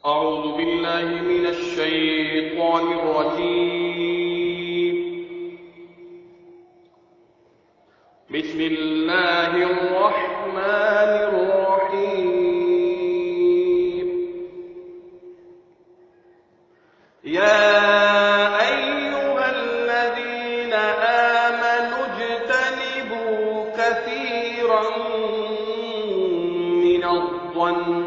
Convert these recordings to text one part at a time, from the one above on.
أعوذ بالله من الشيطان الرجيم. بسم الله الرحمن الرحيم. يا أيها الذين آمنوا اجتنبوا كثيرا من الظن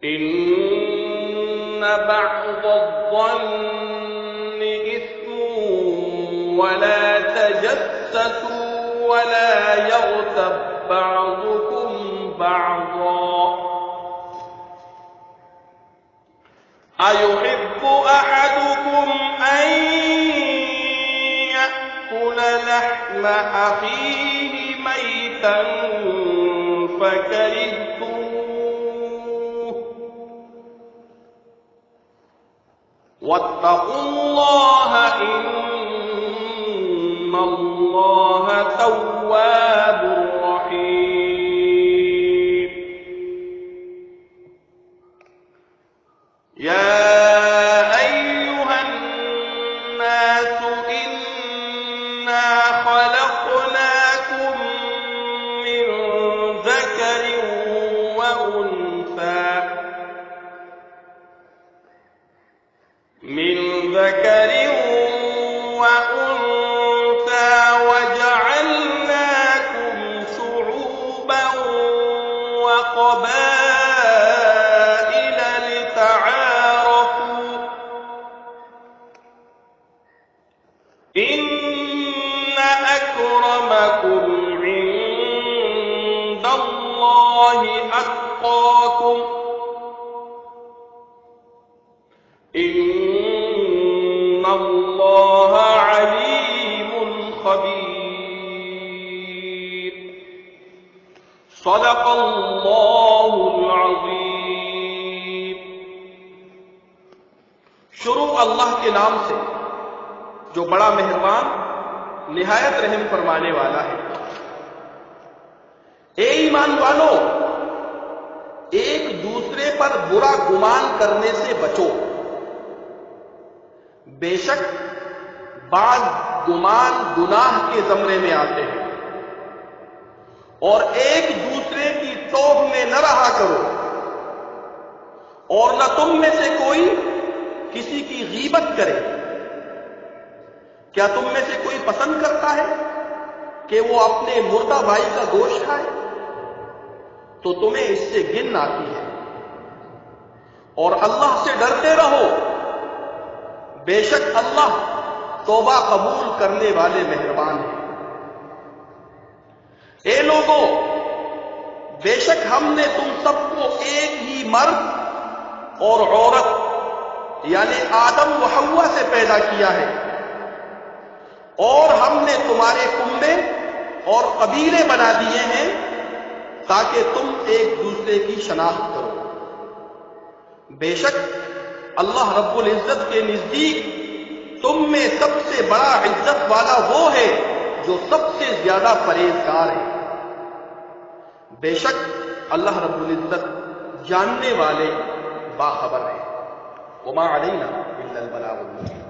إن بعض الظن إثم ولا تجسسوا ولا يغتب بعضكم بعضا أيحب أحدكم أن يأكل لحم أخيه ميتا فكرهتموه واتقوا الله إن الله تواب رحيم. يا أيها الناس إنا خلقناكم من ذكر وأنثى وجعلناكم شعوبا وقبائل لتعارفوا إن أكرمكم عند الله أتقاكم إن الله عليم خبير. صدق اللہ العظیم. شروع اللہ کے نام سے جو بڑا مہربان نہایت رحم فرمانے والا ہے. اے ایمان والو، ایک دوسرے پر برا گمان کرنے سے بچو. بے شک بعض گمان گناہ کے زمرے میں آتے ہیں. اور ایک دوسرے کی ٹوب میں نہ رہا کرو، اور نہ تم میں سے کوئی کسی کی غیبت کرے. کیا تم میں سے کوئی پسند کرتا ہے کہ وہ اپنے مردہ بھائی کا گوشت کھائے؟ تو تمہیں اس سے گن آتی ہے. اور اللہ سے ڈرتے رہو، بے شک اللہ توبہ قبول کرنے والے مہربان ہیں. اے لوگو، بے شک ہم نے تم سب کو ایک ہی مرد اور عورت یعنی آدم و حوا سے پیدا کیا ہے، اور ہم نے تمہارے کنبے اور قبیلے بنا دیے ہیں تاکہ تم ایک دوسرے کی شناخت کرو. بے شک اللہ رب العزت کے نزدیک تم میں سب سے بڑا عزت والا وہ ہے جو سب سے زیادہ پرہیزگار ہے. بے شک اللہ رب العزت جاننے والے باخبر ہے. وما علینا الا البلاغ المبین.